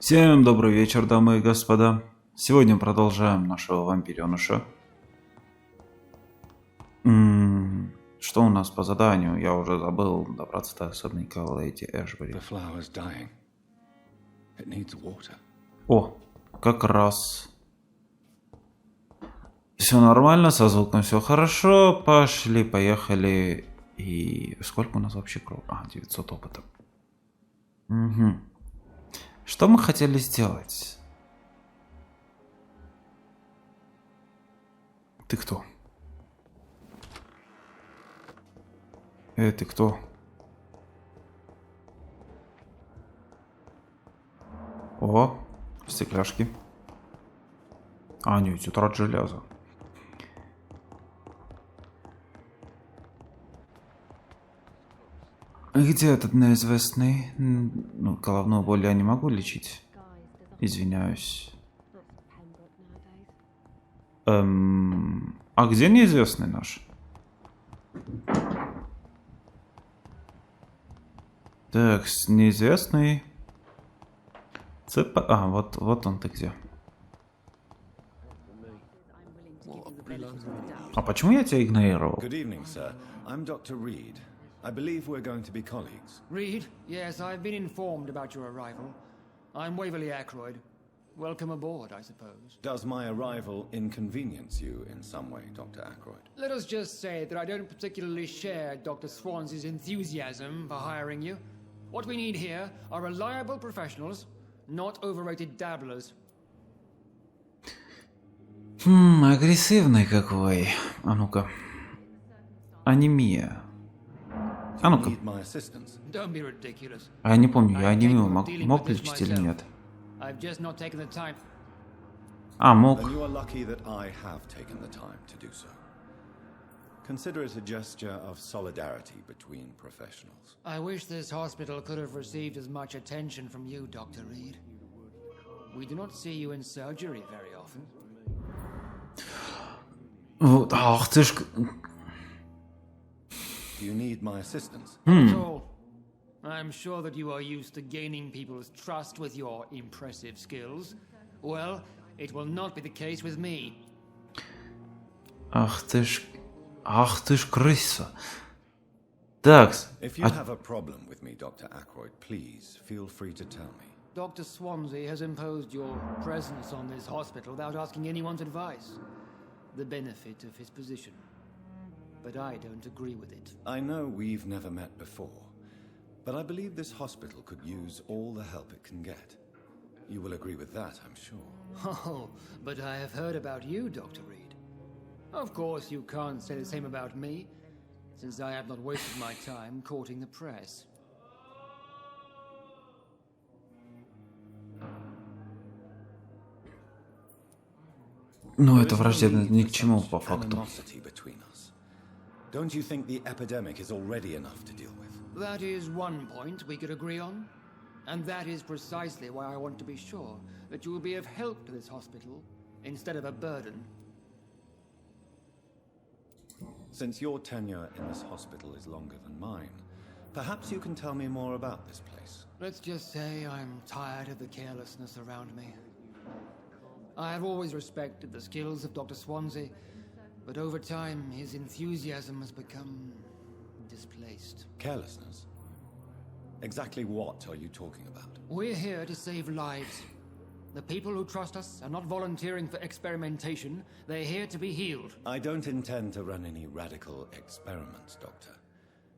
Всем добрый вечер, дамы и господа. Сегодня продолжаем нашего вампиреныша. Что у нас по заданию? Я уже забыл. Добраться до особняка леди Эшбери. О, как раз. Все нормально, со звуком все хорошо. Пошли, поехали. И сколько у нас вообще кровь? 900 опыта. Угу. Что мы хотели сделать? Ты кто? Ты кто? О, стекляшки. Нет, тетрад железа. Где этот неизвестный? Ну, головную боль я не могу лечить. Извиняюсь. А где неизвестный наш? Так, неизвестный. Вот он ты где. А почему я тебя игнорировал? Good evening, sir. I'm Dr. Reed. I believe we're going to be colleagues. Reed? Yes, I've been informed about your arrival. I'm Waverly Ackroyd. Welcome aboard, I suppose. Does my arrival inconvenience you in some way, Dr. Ackroyd? Let us just say that I don't particularly share Dr. Swans's enthusiasm for hiring you. What we need here are reliable professionals, not overrated dabblers. Агрессивный какой. А ну-ка. Анемия. А ну-ка. Don't be ridiculous. А я не помню, я I'm анемию capable of dealing мог with this лечить или myself. нет? I've just not taken the time. Мог. Then you are lucky that I have taken the time to do so. Consider it a gesture of solidarity between professionals. I wish this hospital could have received as much attention from you, Dr. Reed. We do not see you in surgery very often. Вот, ах ты ж... Do you need my assistance? Not at all. I'm sure that you are used to gaining people's trust with your impressive skills. Well, it will not be the case with me. Ах ты ж крыса. Такс. If you have a problem with me, Dr. Ackroyd, please feel free to tell me. Dr. Swansea has imposed your presence on this hospital without asking anyone's advice. The benefit of his position. But I don't agree with it. I know we've never met before, but I believe this hospital could use all the help it can get. You will agree with that, I'm sure. Oh, but I have heard about you, Dr. Reed. Of course, you can't say the same about me, since I have not wasted my time courting the press. Ну, это враждебно ни к чему, по факту. Animosity between us. Don't you think the epidemic is already enough to deal with? That is one point we could agree on. And that is precisely why I want to be sure that you will be of help to this hospital instead of a burden. Since your tenure in this hospital is longer than mine, perhaps you can tell me more about this place. Let's just say I'm tired of the carelessness around me. I have always respected the skills of Dr. Swansea, but over time his enthusiasm has become displaced. Carelessness? Exactly what are you talking about? We're here to save lives. The people who trust us are not volunteering for experimentation. They're here to be healed. I don't intend to run any radical experiments, Doctor.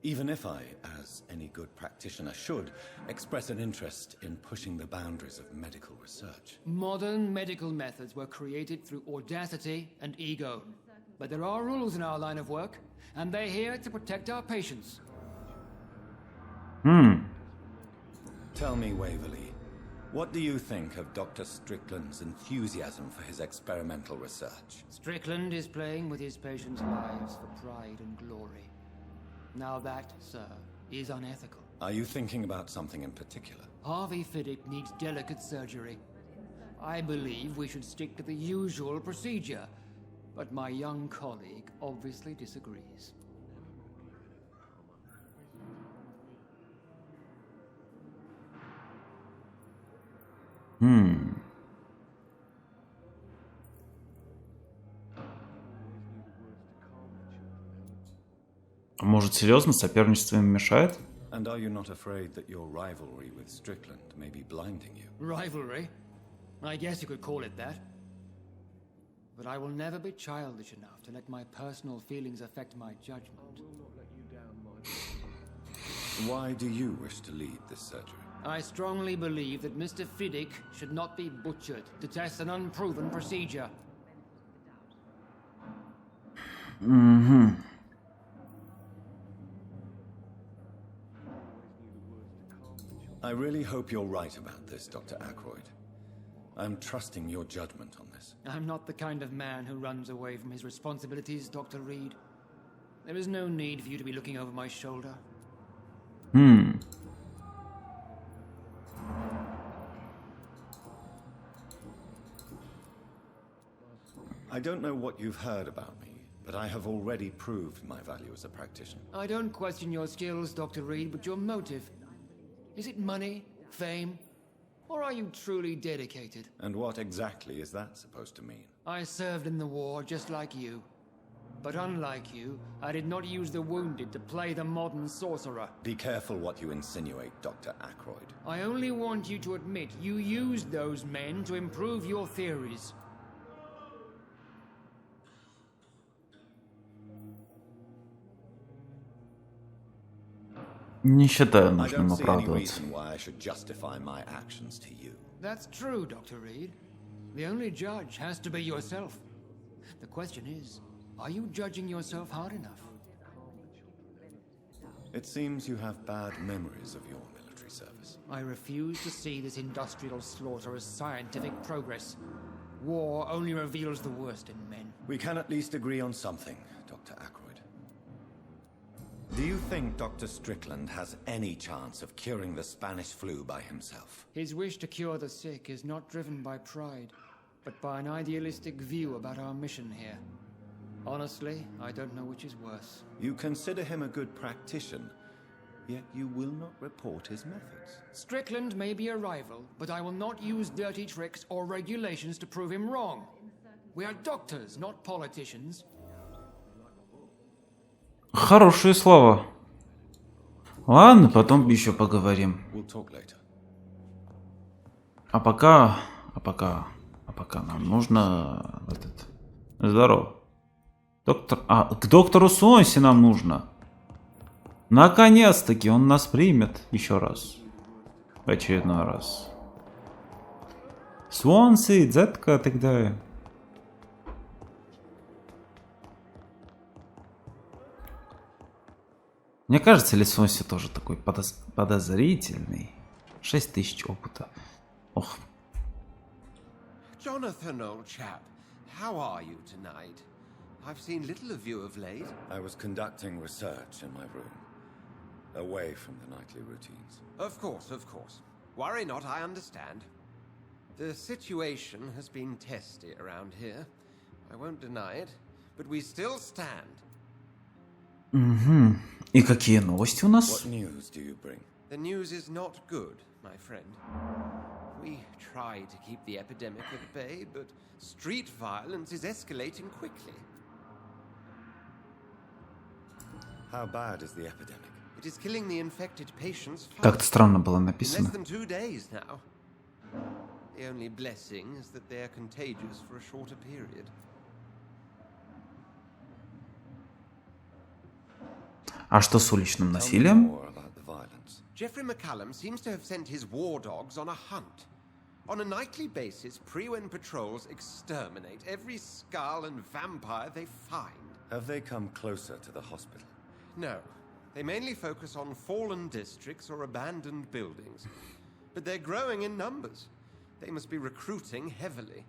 Even if I, as any good practitioner should, express an interest in pushing the boundaries of medical research. Modern medical methods were created through audacity and ego. But there are rules in our line of work, and they're here to protect our patients. Tell me, Waverly, what do you think of Dr. Strickland's enthusiasm for his experimental research? Strickland is playing with his patients' lives for pride and glory. Now that, sir, is unethical. Are you thinking about something in particular? Harvey Fiddick needs delicate surgery. I believe we should stick to the usual procedure, but my young colleague obviously disagrees. Может, серьезно, соперничество им мешает? And are you not afraid that your rivalry with Strickland may be blinding you? Rivalry? I guess you could call it that. But I will never be childish enough to let my personal feelings affect my judgment. Why do you wish to lead this surgery? I strongly believe that Mr. Fiddick should not be butchered to test an unproven procedure. I really hope you're right about this, Dr. Ackroyd. I'm trusting your judgment on this. I'm not the kind of man who runs away from his responsibilities, Dr. Reed. There is no need for you to be looking over my shoulder. I don't know what you've heard about me, but I have already proved my value as a practitioner. I don't question your skills, Dr. Reed, but your motive. Is it money, fame, or are you truly dedicated? And what exactly is that supposed to mean? I served in the war just like you. But unlike you, I did not use the wounded to play the modern sorcerer. Be careful what you insinuate, Dr. Ackroyd. I only want you to admit you used those men to improve your theories. Не считаю I нужным don't see any оправдываться. reason why I should justify my actions to you. That's true, Dr. Reed. The only judge has to be yourself. The question is, are you judging yourself hard enough? It seems you have bad memories of your military service. I refuse to see this industrial slaughter as scientific progress. War only reveals the worst in men. We can at least agree on something, Dr. Ackroyd. Do you think Dr. Strickland has any chance of curing the Spanish flu by himself? His wish to cure the sick is not driven by pride, but by an idealistic view about our mission here. Honestly, I don't know which is worse. You consider him a good practitioner, yet you will not report his methods. Strickland may be a rival, but I will not use dirty tricks or regulations to prove him wrong. We are doctors, not politicians. Хорошие слова. Ладно, потом еще поговорим. We'll talk later. А пока нам нужно этот... Здорово. К доктору Сонси нам нужно. Наконец-таки он нас примет еще раз. В очередной раз. Сонси, дзетка, тогда... Мне кажется, ли Сонси тоже такой подозрительный. 6000 опыта. Ох. Jonathan, old chap, how are you tonight? I've seen little of you of late. I was conducting research in my room, away from the nightly routines. Of course, of course. Worry not, I understand. The situation has been testy around here. I won't deny it, but we still stand. Угу. И какие новости у нас? What news do you bring? The news is not good, my friend. We try to keep the epidemic at bay, but street violence is escalating quickly. How bad is the epidemic? It is killing the infected patients fast. Как-то странно было In написано. less than 2 days now. The only blessing is that they are contagious for a shorter period. А что с уличным Tell me насилием? more about the violence. Jeffrey McCallum seems to have sent his war dogs on a hunt. On a nightly basis, Pre-Wen patrols exterminate every skull and vampire they find. Have they come closer to the hospital? No, they mainly focus on fallen districts or abandoned buildings. But they're growing in numbers. They must be recruiting heavily.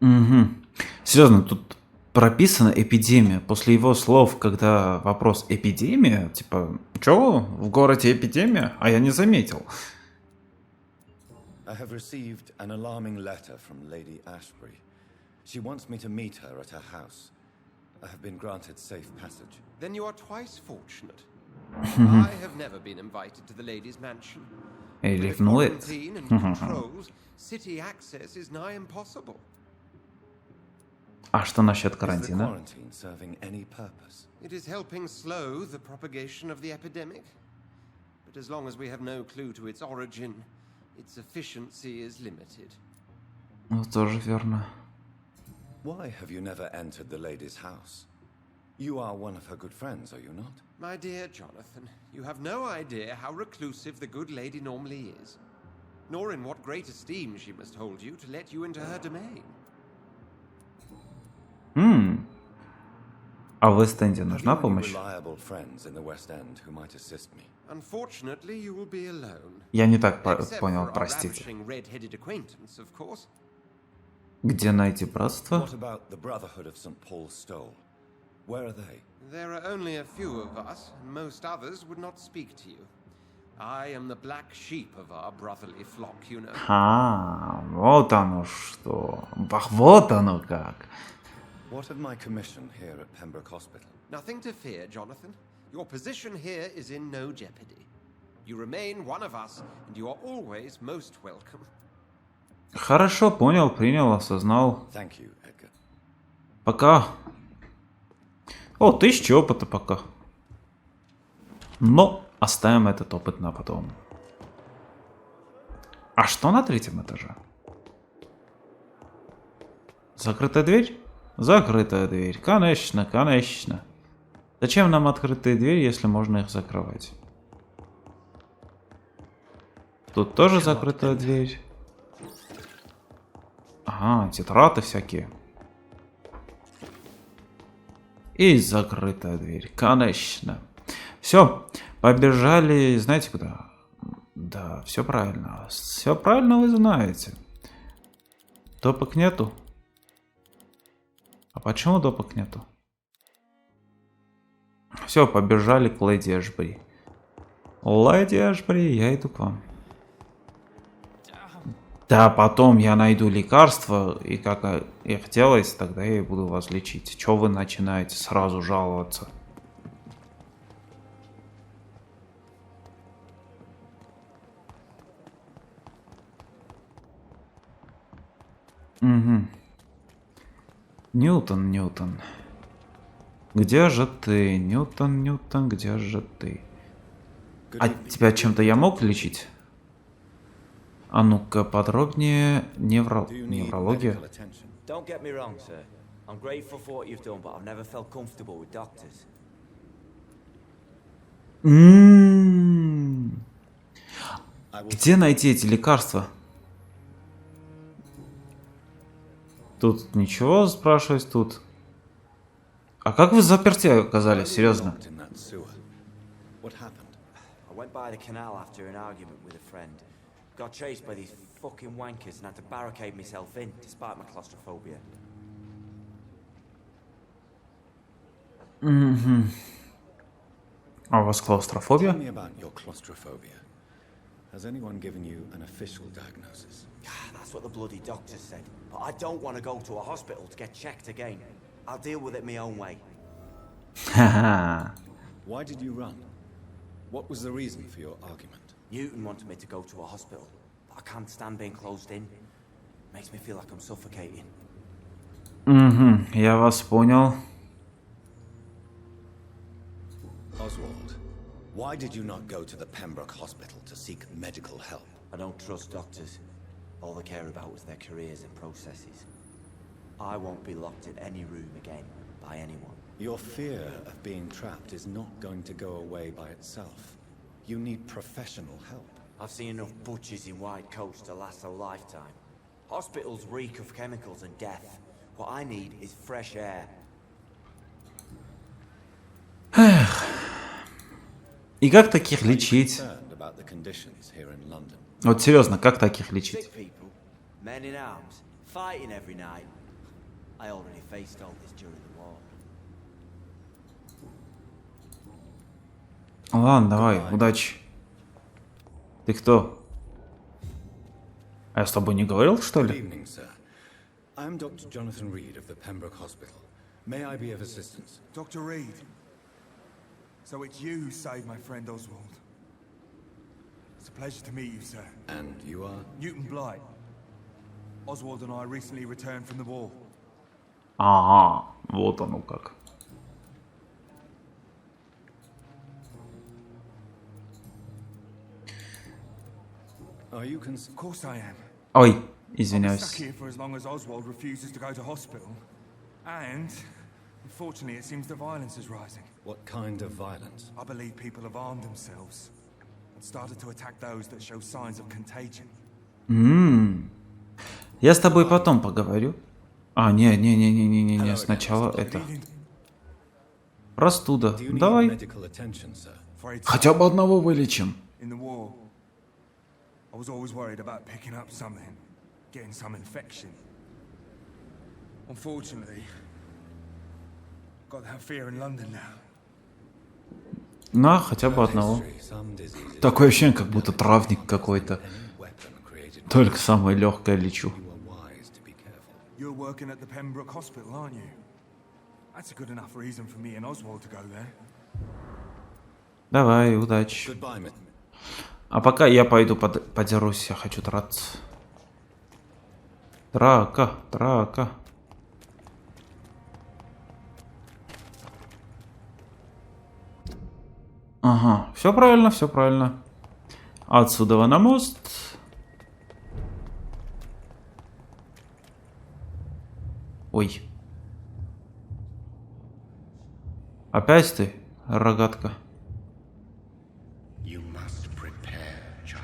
Угу. Серьезно, тут прописана эпидемия. После его слов, когда вопрос эпидемия, типа, чё, в городе эпидемия? А я не заметил. I have received an alarming letter from Lady Ashbury. She wants me to meet her at her house. I have been granted safe passage. Then you are twice fortunate. I have never been invited to the lady's mansion. И With ревнует. quarantine and controls, city access is nigh impossible. А что насчет Is the карантина? quarantine serving any purpose? It is helping slow the propagation of the epidemic. But as long as we have no clue to its origin, its efficiency is limited. Ну, тоже верно. Why have you never entered the lady's house? You are one of her good friends, are you not? My dear Jonathan, you have no idea how reclusive the good lady normally is, nor in what great esteem she must hold you to let you into her domain. А в Эст-Энде Have you нужна any помощь? reliable friends in the West End who might assist me? Unfortunately, you will be alone. Я не так Except понял, for our простите. ravishing red-headed acquaintance, of course. Где найти братство? What about the Brotherhood of St. Paul's Stole? Where are they? There are only a few of us, and most others would not speak to you. I am the black sheep of our brotherly flock, you know. А, вот оно что. Ах, вот оно как. What of my commission here at Pembroke Hospital? Nothing to fear, Jonathan. Your position here is in no jeopardy. You remain one of us, and you are always most welcome. Хорошо, понял, принял, осознал. Thank you, Edgar. Пока. О, 1000 опыта пока. Но оставим этот опыт на потом. А что на 3-м этаже? Закрытая дверь? Закрытая дверь. Конечно, конечно. Зачем нам открытые двери, если можно их закрывать? Тут тоже закрытая дверь. Ага, тетраты всякие. И закрытая дверь. Конечно. Все, побежали, знаете куда? Да, все правильно. Все правильно вы знаете. Допок нету. А почему допок нету? Все, побежали к леди Эшбри. Леди Эшбри, я иду к вам. Да, потом я найду лекарство, и как их делать, тогда я и буду вас лечить. Чё вы начинаете сразу жаловаться? Угу. Ньютон, Ньютон. Где же ты? Ньютон, Ньютон, где же ты? А тебя чем-то я мог лечить? А ну-ка подробнее. Неврология. Don't get me wrong, sir. I'm grateful for what you've done, but I've never felt comfortable with doctors. Где найти эти лекарства? Тут ничего спрашивать тут. А как вы заперти оказались, серьезно? What happened? I went by the canal after an argument with a friend. Got chased by these fucking wankers and had to barricade myself in, despite my claustrophobia. А у вас клаустрофобия? Tell me about your claustrophobia. Has anyone given you an official diagnosis? That's what the bloody doctor said. But I don't want to go to a hospital to get checked again. I'll deal with it my own way. Ха-ха. Why did you run? What was the reason for your argument? Newton wanted me to go to a hospital, but I can't stand being closed in. Makes me feel like I'm suffocating. Я вас понял. Oswald, why did you not go to the Pembroke Hospital to seek medical help? I don't trust doctors. All they care about was their careers and processes. I won't be locked in any room again by anyone. Your fear of being trapped is not going to go away by itself. You need professional help. I've seen enough butchers in white coats to last a lifetime. Hospitals reek of chemicals and death. What I need is fresh air. И как таких лечить? Concerned about the conditions here in London. Вот серьезно, как таких лечить? Sick people, men in arms, fighting every night. I already faced all this during the war. Ладно, давай, удачи. Ты кто? А я с тобой не говорил, что Good ли? evening, sir. I'm Dr. Jonathan Reed of the Pembroke Hospital. May I be of assistance? Dr. Reed. So it's you who saved my friend Oswald. It's a pleasure to meet you, sir. And you are? Newton Blight. Oswald and I recently returned from the war. Ага, вот оно как. Are you Of course I am. Ой, I'll be stuck извиняюсь. here for as long as Oswald refuses to go to hospital. And, unfortunately, it seems the violence is rising. What kind of violence? I believe people have armed themselves and started to attack those that show signs of contagion. Я с тобой потом поговорю. А, не, сначала это. Bleeding. Простуда. Do you need Давай. medical attention, sir? Afraid so. Хотя бы одного вылечим. In the war, I was always worried about picking up something, getting some infection. Unfortunately, got that fear in London now. На, хотя бы одного. Some diseases Такое ощущение, как будто травник какой-то. any weapon created by Только самое легкое лечу. you are wise to be careful. You're working at the Pembroke Hospital, aren't you? That's a good enough reason for me and Oswald to go there. Давай, удачи. Goodbye, Mitt. А пока я пойду подерусь, я хочу драться. Драка, драка. Ага, все правильно, все правильно. Отсюда на мост. Ой. Опять ты, рогатка. You must prepare, child,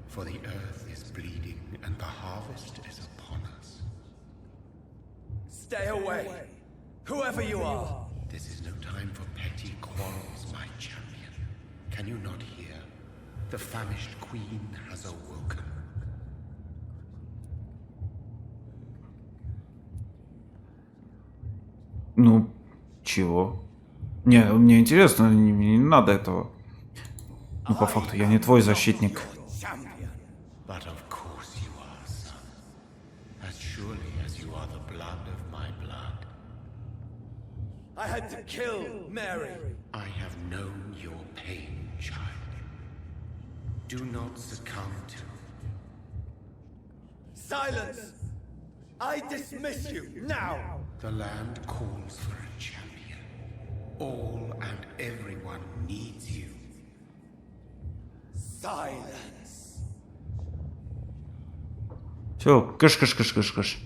for the earth is bleeding and the harvest is upon us. Stay away, whoever you are. This is no time for petty quarrels, my champion. Can you not hear? The famished queen has awoken. Ну, чего? Не, мне интересно, мне не надо этого. Ну, по факту, я не твой защитник. But of course you are, son. As surely as you are the blood of my blood. I had to kill Mary. I have known your pain, child. Do not succumb to Silence! I dismiss you now! the land calls for a champion. All and everyone needs you. Silence! Все, кыш.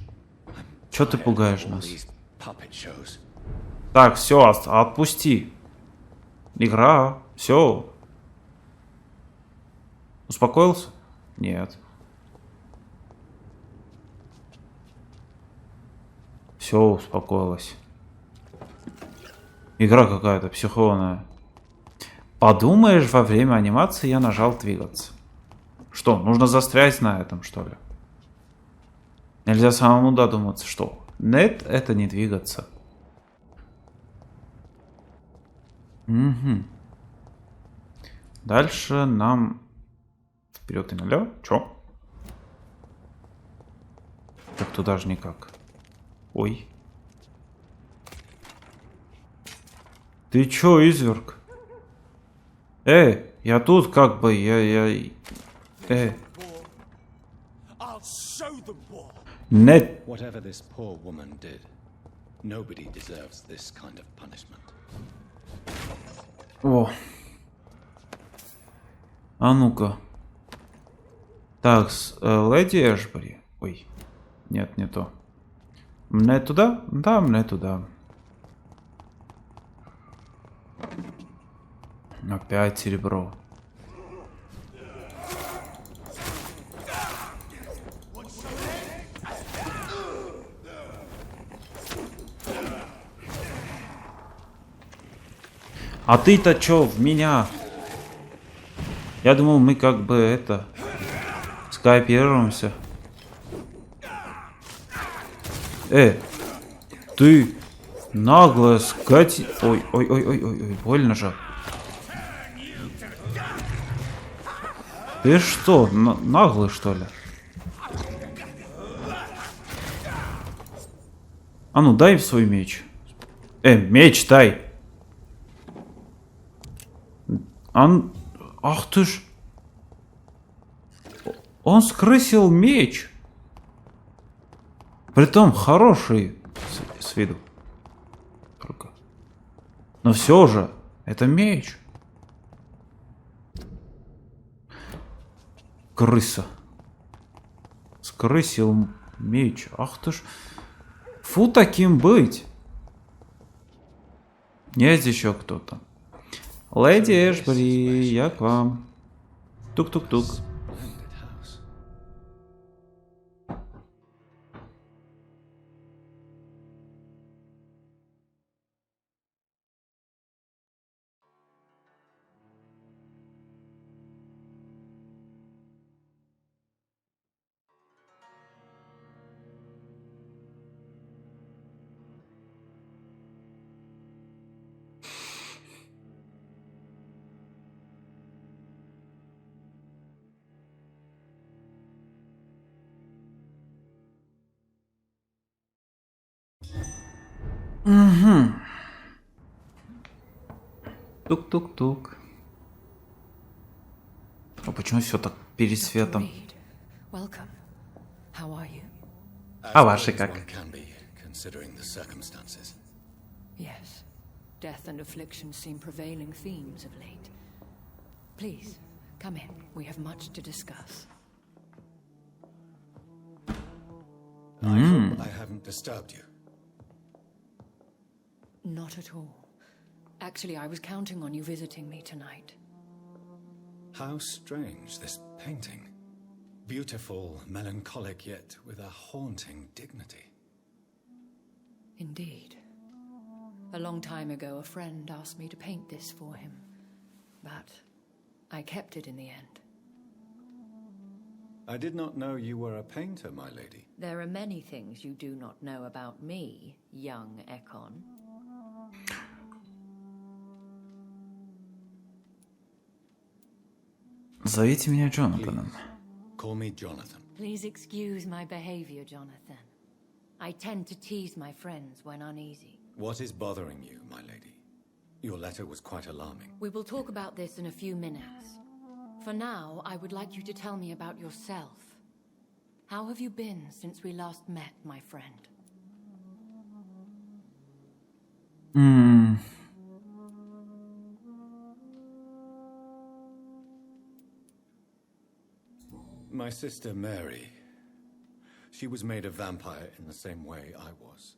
Че ты пугаешь нас? These puppet shows. Так, все, отпусти. Игра, все. Успокоился? Нет. Все, успокоилась. Игра какая-то психованная. Подумаешь, во время анимации я нажал двигаться. Что, нужно застрять на этом, что ли? Нельзя самому додуматься, что? Нет, это не двигаться. Угу. Дальше нам вперед и налево. Чё? Так туда же никак. Ой. Ты чё, изверг? Я тут как бы, I'll show them war. Нет. Whatever this poor woman did, nobody deserves this kind of punishment. О. А ну-ка. Так, леди Эшбери. Ой. Нет, не то. Мне туда? Да, мне туда. Опять серебро. А ты-то чё в меня? Я думал, мы как бы это скооперируемся. Ты наглая скати... Ой, больно же. Ты что, наглый что ли? А ну дай свой меч. Меч дай. Ах ты ж. Он скрысил меч. Притом хороший с виду. Только. Но все же, это меч. Крыса. Скрысил меч. Ах ты ж. Фу таким быть. Есть еще кто-то. Леди Эшбери, я к вам. Тук-тук-тук. Угу. Тук-тук-тук. А почему все так перед светом? А ваши как? Yes, death and affliction seem prevailing themes of late. Please, come in. We have much to discuss. I hope I haven't disturbed you. Not at all. Actually, I was counting on you visiting me tonight. How strange, this painting. Beautiful, melancholic, yet with a haunting dignity. Indeed. A long time ago, a friend asked me to paint this for him. But I kept it in the end. I did not know you were a painter, my lady. There are many things you do not know about me, young Ekon. Зовите меня Джонатаном. Call me Jonathan. Please excuse my behavior, Jonathan. I tend to tease my friends when uneasy. What is bothering you, my lady? Your letter was quite alarming. We will talk about this in a few minutes. For now, I would like you to tell me about yourself. How have you been since we last met, my friend? My sister Mary, she was made a vampire in the same way I was.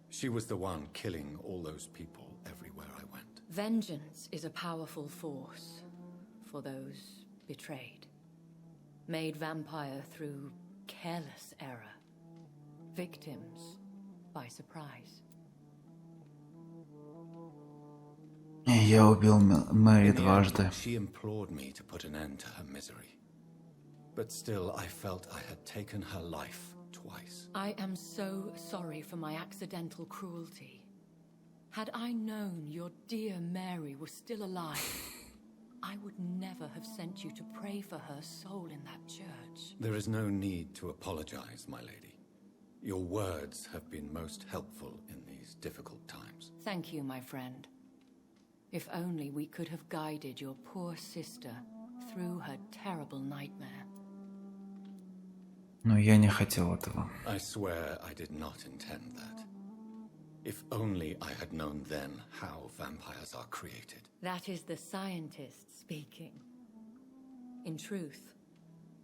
She was the one killing all those people everywhere I went. Vengeance is a powerful force for those betrayed. Made vampire through careless error. Victims by surprise. Я убил Мэри дважды. She implored me to put an end to her misery. But still, I felt I had taken her life twice. I am so sorry for my accidental cruelty. Had I known your dear Mary was still alive, I would never have sent you to pray for her soul in that church. There is no need to apologize, my lady. Your words have been most helpful in these difficult times. Thank you, my friend. If only we could have guided your poor sister through her terrible nightmare. Но я не хотел этого. I swear I did not intend that. If only I had known then how vampires are created. That is the scientist speaking. In truth,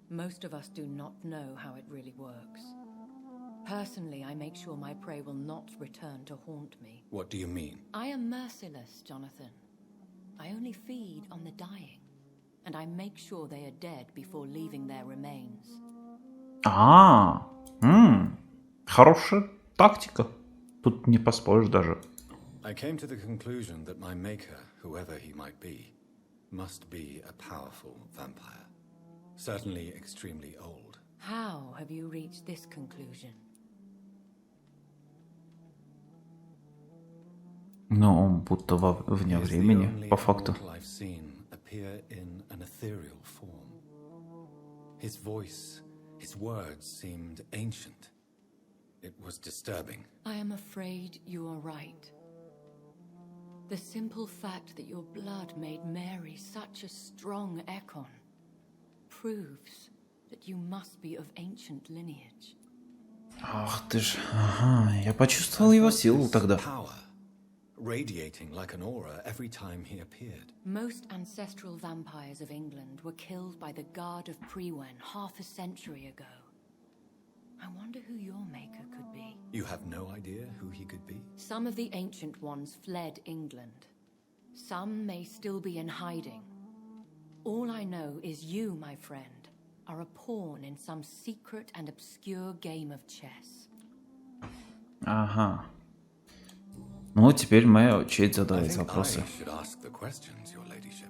most of us do not know how it really works. Personally, I make sure my prey will not return to haunt me. What do you mean? I am merciless, Jonathan. I only feed on the dying, and I make sure they are dead before leaving their remains. Хорошая тактика. Тут не поспоришь даже. I came to the conclusion that my maker, whoever he might be, must be a powerful vampire. Certainly extremely old. How have you reached this conclusion? Но он будто вне времени, по факту. I've seen appear in an ethereal form. His voice, his words seemed ancient. It was disturbing. I am afraid you are right. The simple fact that your blood made Mary such a strong Ekon proves that you must be of ancient lineage. Ах ты ж, ага, я почувствовал его силу тогда. Power, radiating like an aura every time he appeared. Most ancestral vampires of England were killed by the Guard of Prewen half a century ago. I wonder who your maker could be. You have no idea who he could be? Some of the ancient ones fled England. Some may still be in hiding. All I know is you, my friend, are a pawn in some secret and obscure game of chess. Ага. Ну, теперь моя очередь задавать вопросы. I should ask the questions, your ladyship.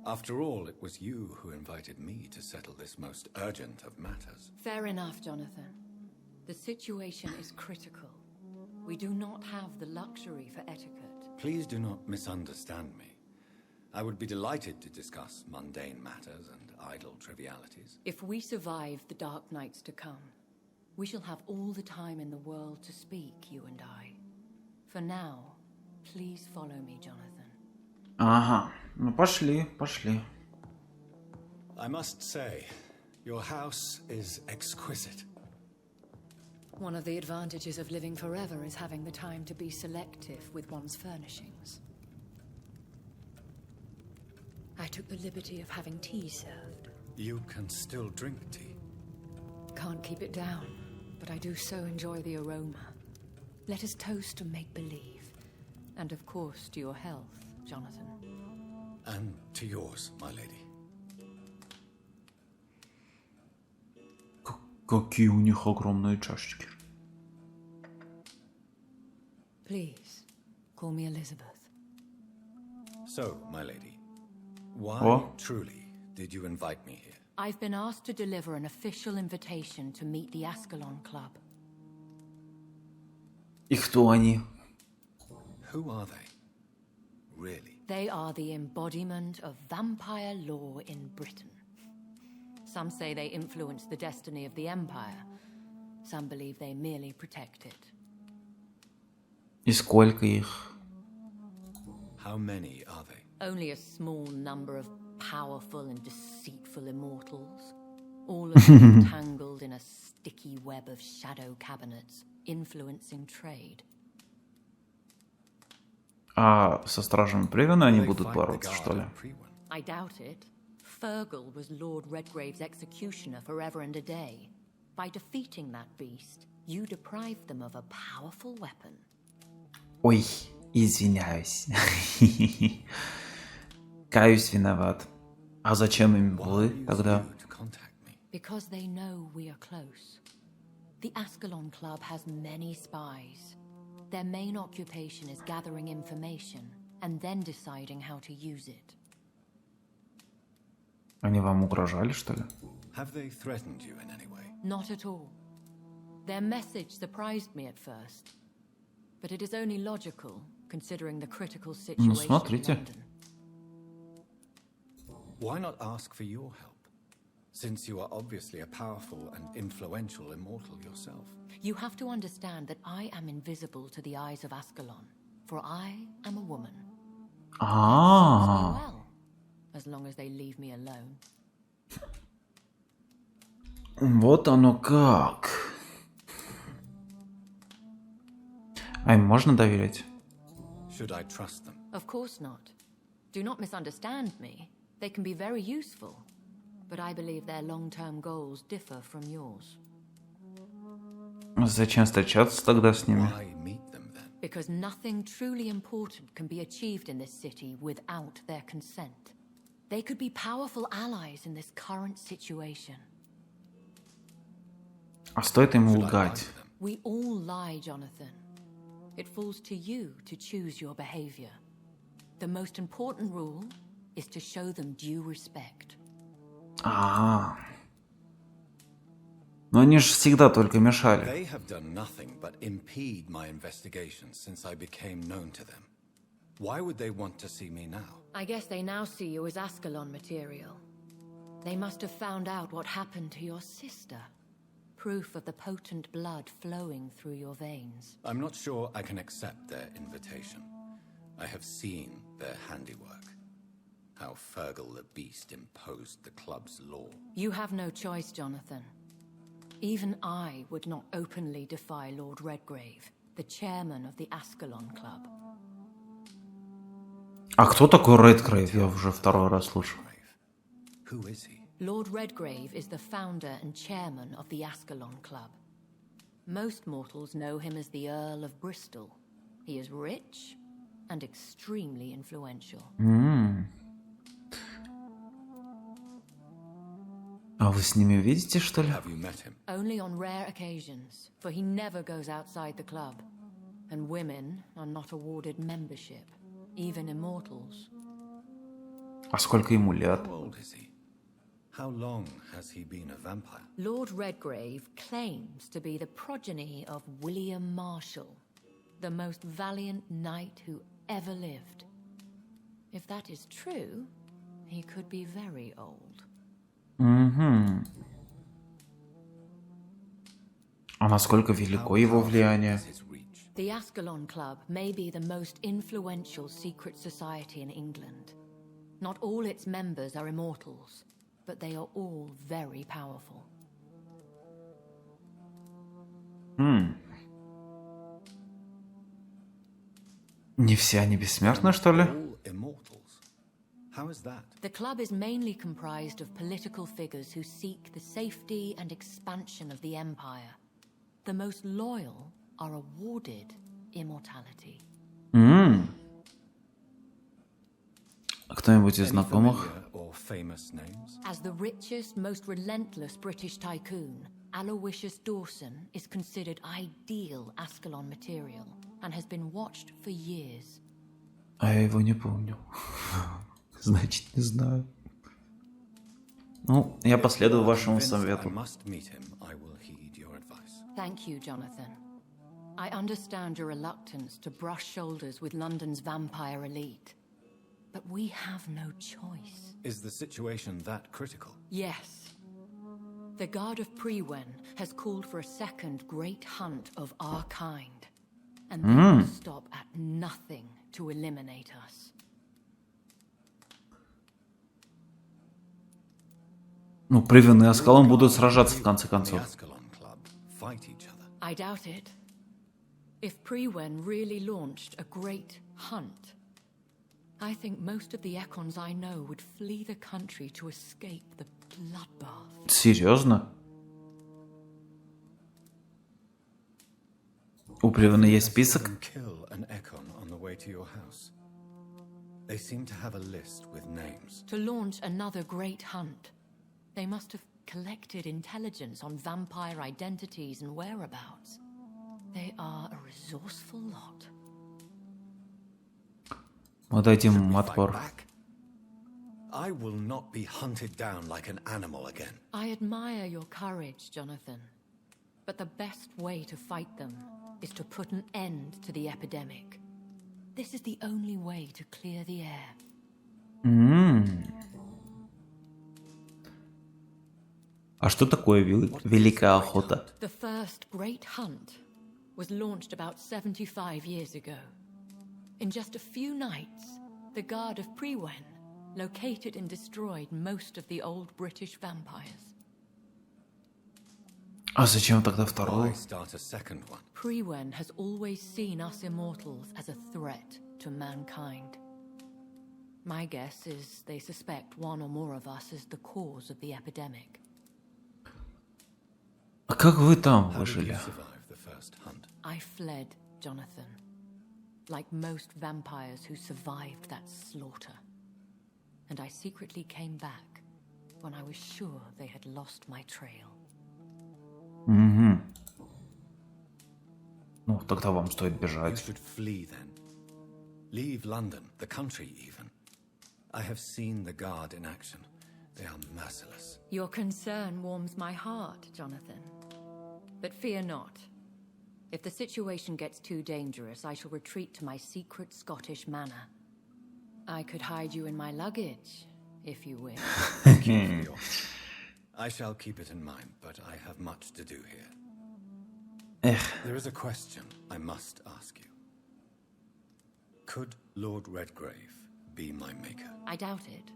After all, it was you who invited me to settle this most urgent of matters. Fair enough, Jonathan. The situation is critical. We do not have the luxury for etiquette. Please do not misunderstand me. I would be delighted to discuss mundane matters and idle trivialities. If we survive the dark nights to come, we shall have all the time in the world to speak, you and I. For now, please follow me, Jonathan. Ага, ну пошли. I must say, your house is exquisite. One of the advantages of living forever is having the time to be selective with one's furnishings. I took the liberty of having tea served. You can still drink tea. Can't keep it down, but I do so enjoy the aroma. Let us toast to make-believe. And of course to your health, Jonathan. And to yours, my lady. Какие у них огромные чашечки. Please, call me Elizabeth. So, my lady, why truly did you invite me here? I've been asked to deliver an official invitation to meet the Ascalon Club. И кто они? Who are they? Really? They are the embodiment of vampire law in Britain. Some say they influence the destiny of the Empire. Some believe they merely protect it. И сколько их? How many are they? Only a small number of powerful and deceitful immortals. All of them tangled in a sticky web of shadow cabinets, influencing trade. А со стражами Привена они будут бороться, что ли? I doubt it. Fergal was Lord Redgrave's executioner forever and a day. By defeating that beast, you deprived them of a powerful weapon. Ой, извиняюсь. Каюсь, виноват. А зачем им вы тогда? Because they know we are close. The Ascalon Club has many spies. Their main occupation is gathering information and then deciding how to use it. Они вам угрожали, что ли? Have they threatened you in any way? Not at all. Their message surprised me at first. But it is only logical, considering the critical situation in London. Why not ask for your help? Since you are obviously a powerful and influential immortal yourself. You have to understand that I am invisible to the eyes of Ascalon, for I am a woman. Well, as long as they leave me alone. Вот оно как. А им можно доверять? Should I trust them? Of course not. Do not misunderstand me. They can be very useful. But I believe their long-term goals differ from yours. Зачем встречаться тогда с ними? Why meet them then? Because nothing truly important can be achieved in this city without their consent. They could be powerful allies in this current situation. А стоит им лгать? We all lie, Jonathan. It falls to you to choose your behavior. The most important rule is to show them due respect. Но они же всегда только мешали. They have done nothing but impede my investigations since I became known to them. Why would they want to see me now? I guess they now see you as Ascalon material. They must have found out what happened to your sister. Proof of the potent blood flowing through your veins. I'm not sure I can accept their invitation. I have seen their handiwork. how Fergal the Beast imposed the club's law. You have no choice, Jonathan. Even I would not openly defy Lord Redgrave, the chairman of the Ascalon Club. А кто такой Редгрейв? Я уже второй раз слышу. Who is he? Lord Redgrave is the founder and chairman of the Ascalon Club. Most mortals know him as the Earl of Bristol. He is rich and extremely influential. А вы с ними видите, что ли? Have you met him? Only on rare occasions, for he never goes outside the club. And women are not awarded membership, even immortals. А сколько ему лет? How old is he? How long has he been a vampire? Lord Redgrave claims to be the progeny of William Marshall, the most valiant knight who ever lived. If that is true, he could be very old. Угу. А насколько велико его влияние? The Ascalon Club may be the most influential secret society in England. Not all its members are immortals, but they are all very powerful. Не все они бессмертны, что ли? All immortals? How is that? The club is mainly comprised of political figures who seek the safety and expansion of the Empire. The most loyal are awarded immortality. А кто-нибудь из Any знакомых? familiar or famous names? As the richest, most relentless British tycoon, Aloysius Dawson is considered ideal Ascalon material and has been watched for years. А я его не помню. Значит, не знаю. Ну, я последую вашему совету. I must meet him. I will heed your advice. Thank you, Jonathan. I understand your reluctance to brush shoulders with London's vampire elite. But we have no choice. Is the situation that critical? Yes. The Guard of Prewen has called for a second great hunt of our kind. And they will stop at nothing to eliminate us. Ну, Привен и Аскалон будут сражаться в конце The концов. Ascalon Club fight each other. I doubt it. If Prewen really launched a great hunt, I think most of the Econs I know would flee the country to escape the bloodbath. Серьезно? У Привена есть список? Them kill an Econ on the way to your house. They seem to have a list with names. To launch another great hunt, they must have collected intelligence on vampire identities and whereabouts. They are a resourceful lot. Мы дадим им Fight отпор. back? I will not be hunted down like an animal again. I admire your courage, Jonathan. But the best way to fight them is to put an end to the epidemic. This is the only way to clear the air. А что такое Великая Охота? The first great hunt was launched about 75 years ago. In just a few nights, the Guard of Prewen located and destroyed most of the old British vampires. А зачем тогда Why второй? start a second one? Prewen has always seen us immortals as a threat to mankind. My guess is they suspect one or more of us as the cause of the epidemic. А как вы там How did you выжили? survive the first hunt? I fled, Jonathan, like most vampires who survived that slaughter. And I secretly came back when I was sure they had lost my trail. Угу. Ну, тогда вам стоит You бежать. should flee then. Leave London, the country even. I have seen the Guard in action. They are merciless. Your concern warms my heart, Jonathan. But fear not. If the situation gets too dangerous, I shall retreat to my secret Scottish manor. I could hide you in my luggage, if you wish. Thank you for the offer. I shall keep it in mind, but I have much to do here. Эх, There is a question I must ask you. Could Lord Redgrave be my maker. I doubt it.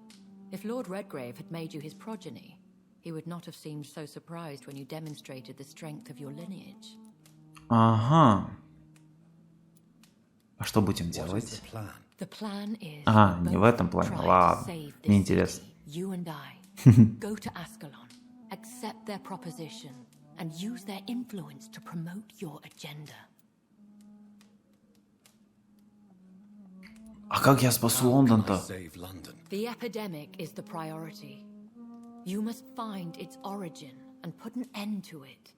If Lord Redgrave had made you his progeny, he would not have seemed so surprised when you demonstrated the strength of your lineage. Ага. А что будем What is делать? the plan? The plan is А, we не в both этом плане. try to Ладно. save this Неинтересно. city, you and I. Go to Ascalon, accept their proposition, and use their influence to promote your agenda. А как я спасу How can I Лондон-то? save London? The epidemic is the priority. You must find its origin and put an end to it.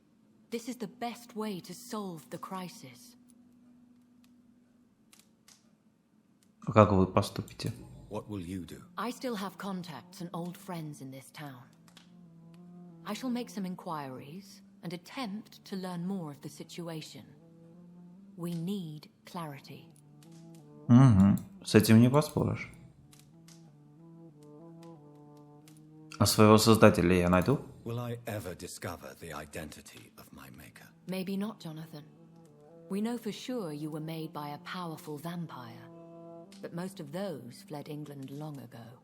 This is the best way to solve the crisis. А как вы поступите? What will you do? I still have contacts and old friends in this town. I shall make some inquiries and attempt to learn more of the situation. We need clarity. Угу. С этим не поспоришь. А своего создателя я найду? Will I ever discover the identity of my maker? Maybe not, Jonathan. We know for sure you were made by a powerful vampire, but most of those fled England long ago.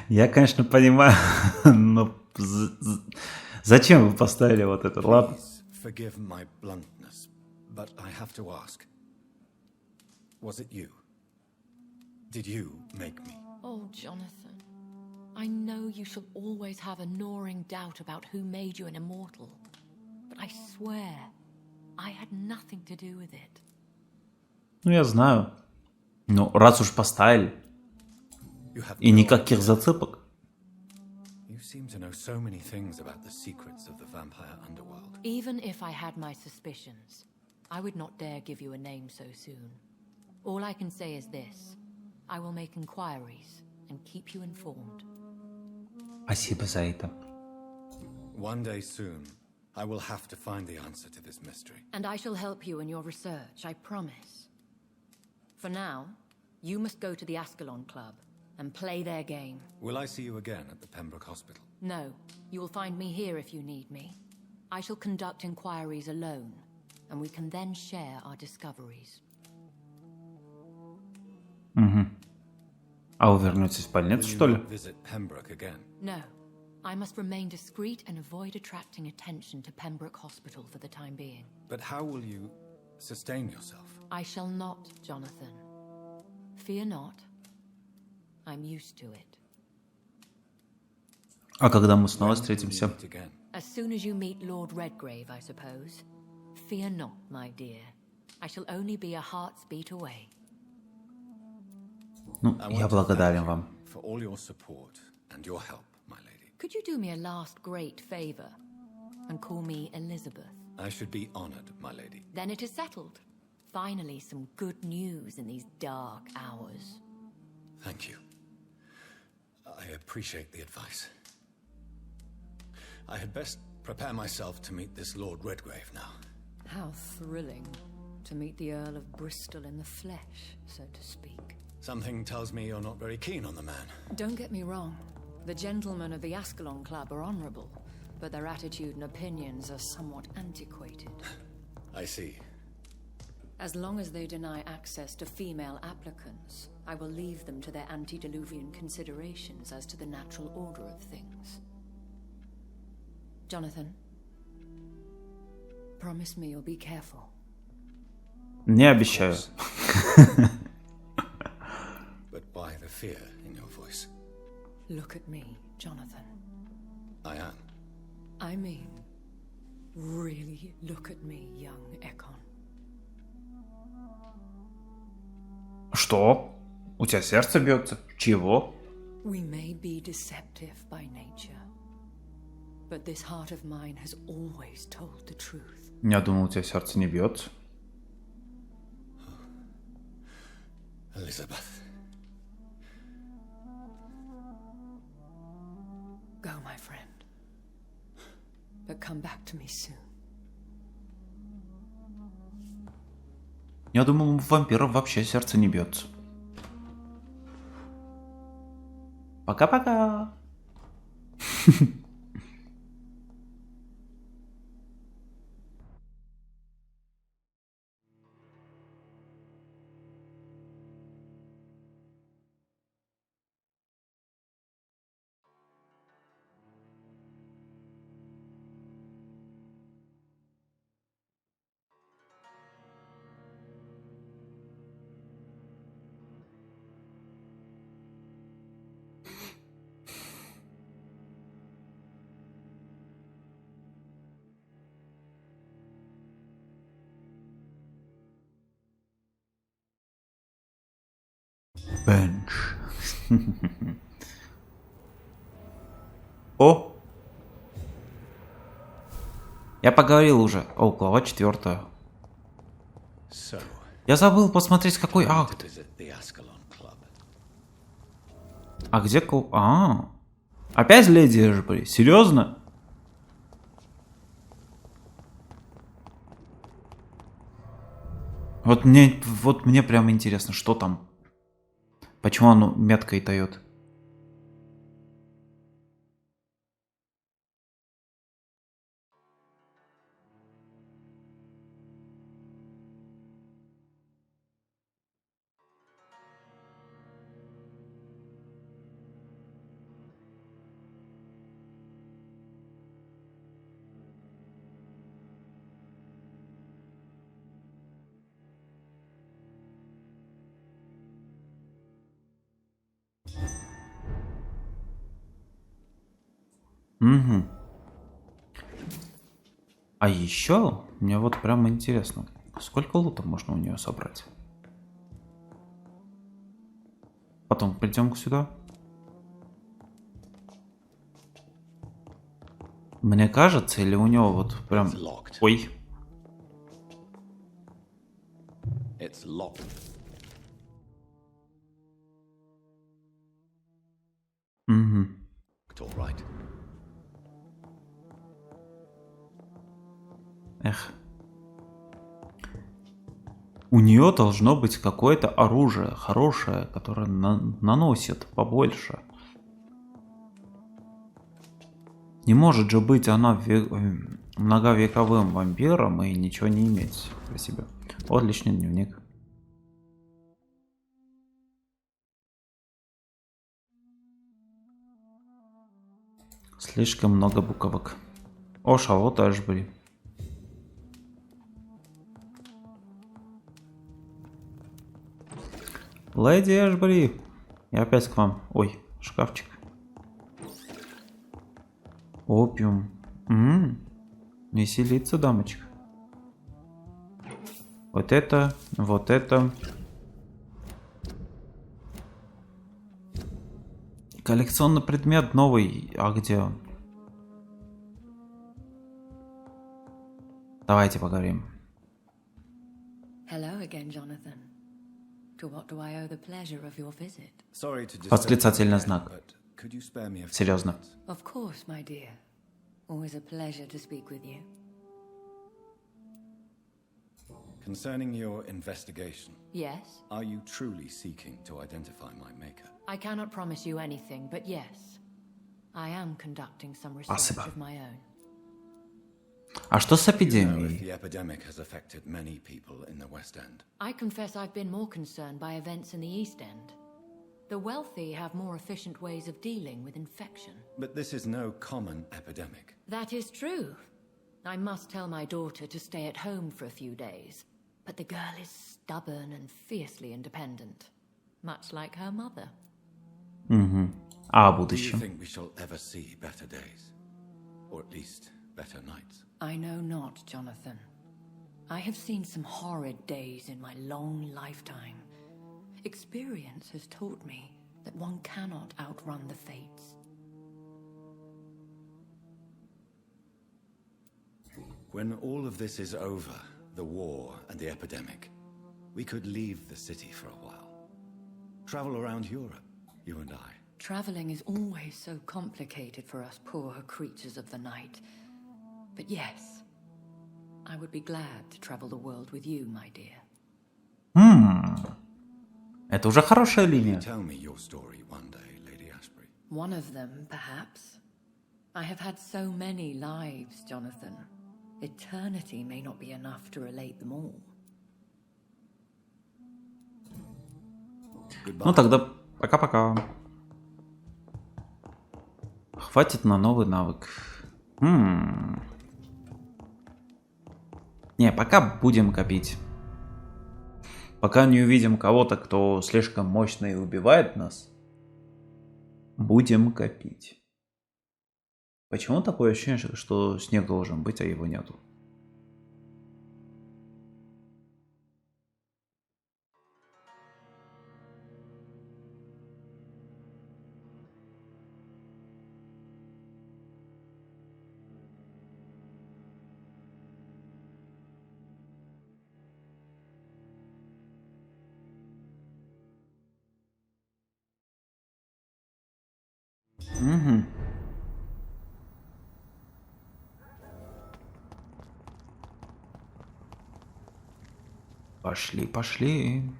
Я, конечно, понимаю, но зачем вы поставили вот это? Ладно. Please forgive my bluntness, but I have to ask. Was it you? Did you make me? Oh, Jonathan. I know you shall always have a gnawing doubt about who made you an immortal, but I swear I had nothing to do with it. Ну, я знаю. Ну, раз уж поставили, You have и no никаких idea. зацепок. You seem to know so many things about the secrets of the vampire underworld. Even if I had my suspicions, I would not dare give you a name so soon. All I can say is this. I will make inquiries and keep you informed. Спасибо за это. One day soon, I will have to find the answer to this mystery. And I shall help you in your research, I promise. For now, you must go to the Ascalon Club and play their game. Will I see you again at the Pembroke Hospital? No, you will find me here if you need me. I shall conduct inquiries alone, and we can then share our discoveries. Угу. А вы вернетесь в Will больницу, you что ли? not visit Pembroke again? No, I must remain discreet and avoid attracting attention to Pembroke Hospital for the time being. But how will you sustain yourself? I shall not, Jonathan. Fear not. I'm used to it. А когда мы снова When will we встретимся? meet again? As soon as you meet Lord Redgrave, I suppose. Fear not, my dear. I shall only be a heart's beat away. Ну, I я want to благодарен thank вам. you for all your support and your help, my lady. Could you do me a last great favor and call me Elizabeth? I should be honored, my lady. Then it is settled. Finally, some good news in these dark hours. Thank you. I appreciate the advice. I had best prepare myself to meet this Lord Redgrave now. How thrilling to meet the Earl of Bristol in the flesh, so to speak. Something tells me you're not very keen on the man. Don't get me wrong. The gentlemen of the Ascalon Club are honorable, but their attitude and opinions are somewhat antiquated. I see. As long as they deny access to female applicants, I will leave them to their antediluvian considerations as to the natural order of things. Jonathan, promise me you'll be careful. Не обещаю. But why the fear in your voice? Look at me, Jonathan. I am. I mean, really look at me, young Ekon. Что? У тебя сердце бьется? Чего? We may be deceptive by nature, but this heart of mine has always told the truth. Я думал, у тебя сердце не бьется. Elizabeth. Go, my friend. But come back to me soon. Я думал, у вампиров вообще сердце не бьется. Пока-пока. Ревенж. О! Я поговорил уже. О, глава 4. So, Я забыл посмотреть, какой to акт. visit the Ascalon Club. А где клуб? Опять леди Эшбери? Серьезно? Вот мне прям интересно, что там? Почему оно меткой дает? Угу. А еще мне вот прям интересно, сколько лута можно у нее собрать? Потом придем сюда. Мне кажется, или у него вот прям... It's locked. Ой. It's locked. Угу. All right. Эх. У нее должно быть какое-то оружие хорошее, которое наносит побольше. Не может же быть она многовековым вампиром и ничего не иметь при себе. Вот личный дневник. Слишком много буквок. О, Шарлотта Эшбери. Леди Эшбери. Я опять к вам. Ой, шкафчик. Опиум. Веселится, дамочка. Вот это, вот это. Коллекционный предмет новый. А где он? Давайте поговорим. Hello again, Jonathan. To what do I owe the pleasure of your visit? Sorry to disturb Восклицательный you, знак. but could you spare me a few Серьезно. minutes? Of course, my dear. Always a pleasure to speak with you. Concerning your investigation, Yes? are you truly seeking to identify my maker? I cannot promise you anything, but yes. I am conducting some research Спасибо. of my own. А что с Do you know if эпидемией? the epidemic has affected many people in the West End? I confess I've been more concerned by events in the East End. The wealthy have more efficient ways of dealing with infection. But this is no common epidemic. That is true. I must tell my daughter to stay at home for a few days. But the girl is stubborn and fiercely independent. Much like her mother. Угу. А о Do you будущем? think we shall ever see better days? Or at least better nights? I know not, Jonathan. I have seen some horrid days in my long lifetime. Experience has taught me that one cannot outrun the fates. When all of this is over, the war and the epidemic, we could leave the city for a while. Travel around Europe, you and I. Traveling is always so complicated for us poor creatures of the night. But yes, I would be glad to travel the world with you, my dear. Это уже хорошая Will you линия. tell me your story one day, Lady Ashbury? One of them, perhaps. I have had so many lives, Jonathan. Eternity may not be enough to relate them all. Goodbye. Ну тогда пока-пока. Хватит на новый навык. Не, пока будем копить. Пока не увидим кого-то, кто слишком мощно и убивает нас, будем копить. Почему такое ощущение, что снег должен быть, а его нету? Угу. Пошли, пошли.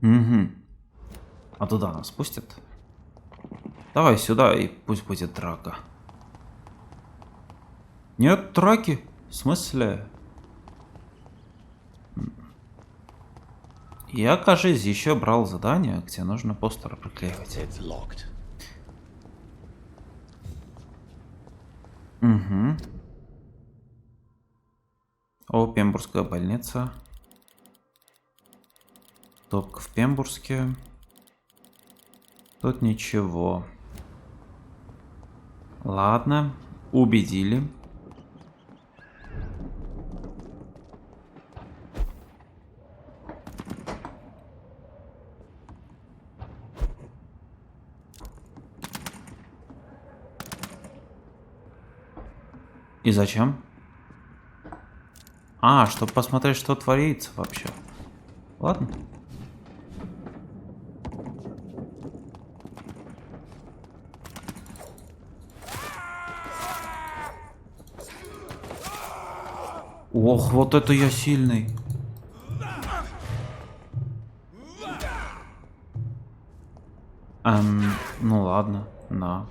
Угу. А туда нас пустят? Давай сюда, и пусть будет драка. Нет драки? В смысле? Я, кажется, еще брал задание, где нужно постеры приклеивать. Угу. О, Пембургская больница. Топка в Пембургске. Тут ничего. Ладно, убедили. И зачем? А, чтобы посмотреть, что творится вообще. Ладно. Ох, вот это я сильный. Ну ладно, на.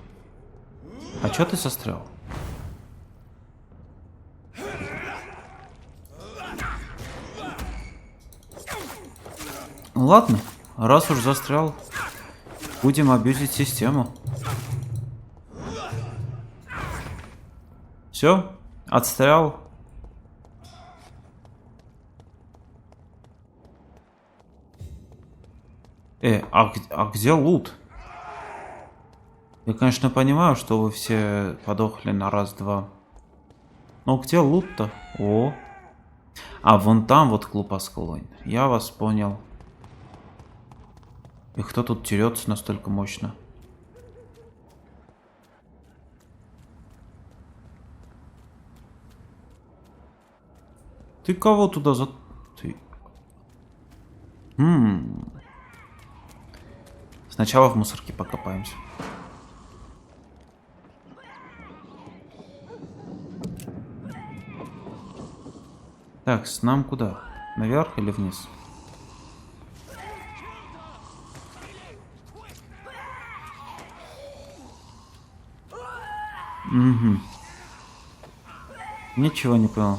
А чё ты застрял? Ну ладно, раз уж застрял, будем абьюзить систему. Все, отстрял. А где лут? Я, конечно, понимаю, что вы все подохли на раз-два. Но где лут-то? О. А, вон там вот клуб Аскалонь. Я вас понял. И кто тут терется настолько мощно? Ты кого туда за... Ты... Сначала в мусорке покопаемся. Так, с нам куда? Наверх или вниз? Угу. Ничего не понял.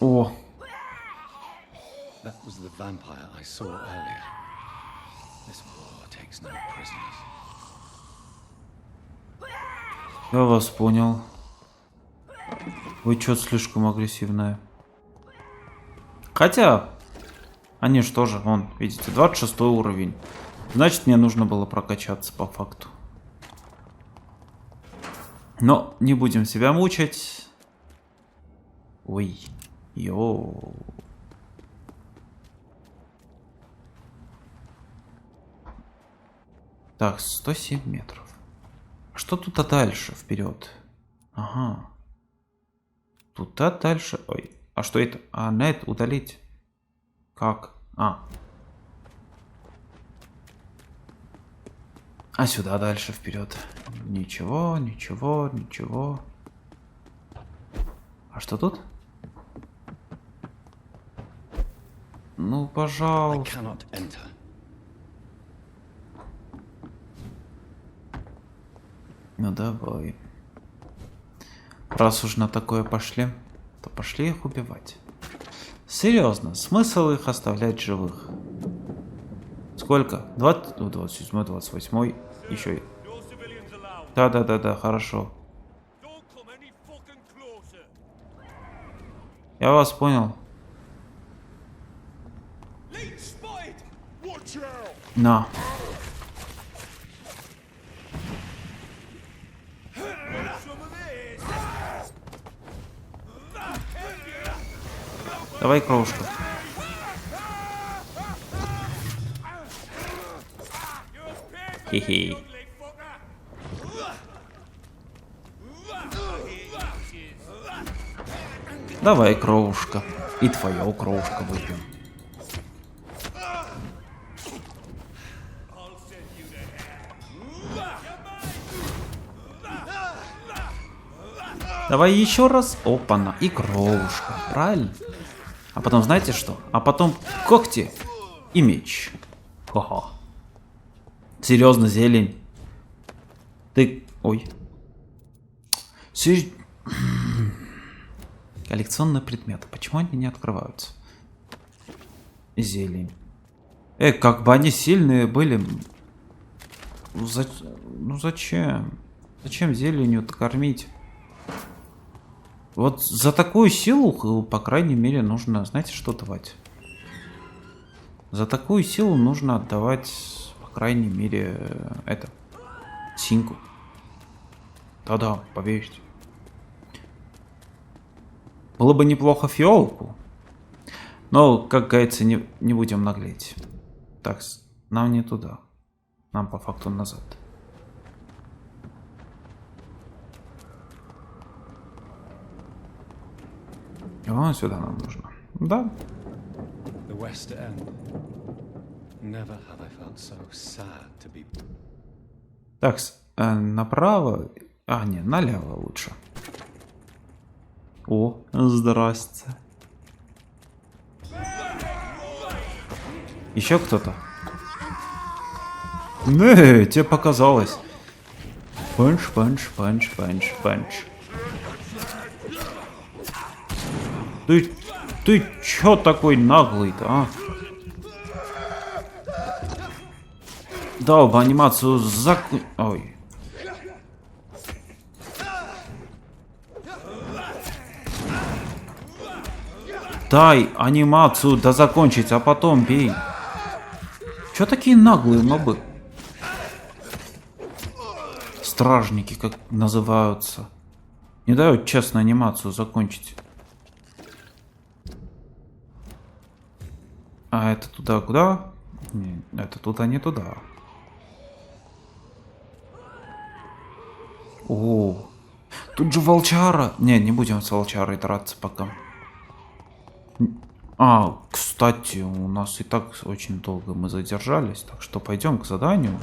О. That was the vampire I saw earlier. This war takes no prisoners. Я вас понял. Вы что-то слишком агрессивная. Хотя, они же тоже, вон, видите, 26 уровень. Значит, мне нужно было прокачаться по факту. Но не будем себя мучать. Ой. Йоу. Так, 107 метров. А что тут дальше? Вперед. Ага. Туда дальше. Ой. А что это? А, нет, удалить. Как? А сюда дальше вперед. Ничего, ничего, ничего. А что тут? Ну, пожалуйста. Ну давай. Раз уж на такое пошли, то пошли их убивать. Серьезно, смысл их оставлять живых? Сколько? 20, 27, 28, еще. Да, хорошо. Я вас понял. На. Давай, кровушка. Хе-хе. Давай, кровушка. И твою кровушка выпьем. Давай еще раз. Опа-на. И кровушка. Правильно? А потом знаете что? А потом когти и меч. Хо-хо. Серьезно, зелень. Ты... Ой. Коллекционные предметы. Почему они не открываются? Зелень. Как бы они сильные были. Ну зачем? Зачем зеленью-то кормить? Вот за такую силу, по крайней мере, нужно, знаете, что давать? За такую силу нужно отдавать, по крайней мере, это, синьку. Да-да, поверьте. Было бы неплохо фиолку. Но, как говорится, не будем наглеть. Так, нам не туда. Нам по факту назад. Вон сюда нам нужно. Да. Так, направо. А, не, налево лучше. О, здрасте. Еще кто-то? Не, тебе показалось. Панч, панч, панч, панч, панч. Ты чё такой наглый-то, а? Дал бы анимацию Ой. Дай анимацию закончить, а потом бей. Чё такие наглые мобы? Стражники, как называются. Не дают честно анимацию закончить. А это туда куда? Не, это туда не туда. О, тут же волчара. Не будем с волчарой драться пока. А, кстати, у нас и так очень долго мы задержались, так что пойдем к заданию.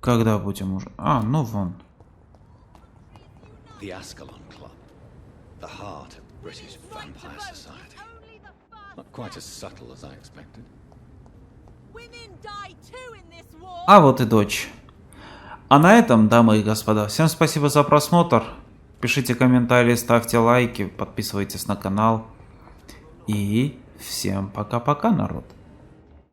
Когда будем уже? А, ну вон. British vampire society. Not quite as subtle as I expected. А вот и дочь. А на этом, дамы и господа, всем спасибо за просмотр. Пишите комментарии, ставьте лайки, подписывайтесь на канал. И всем пока-пока, народ.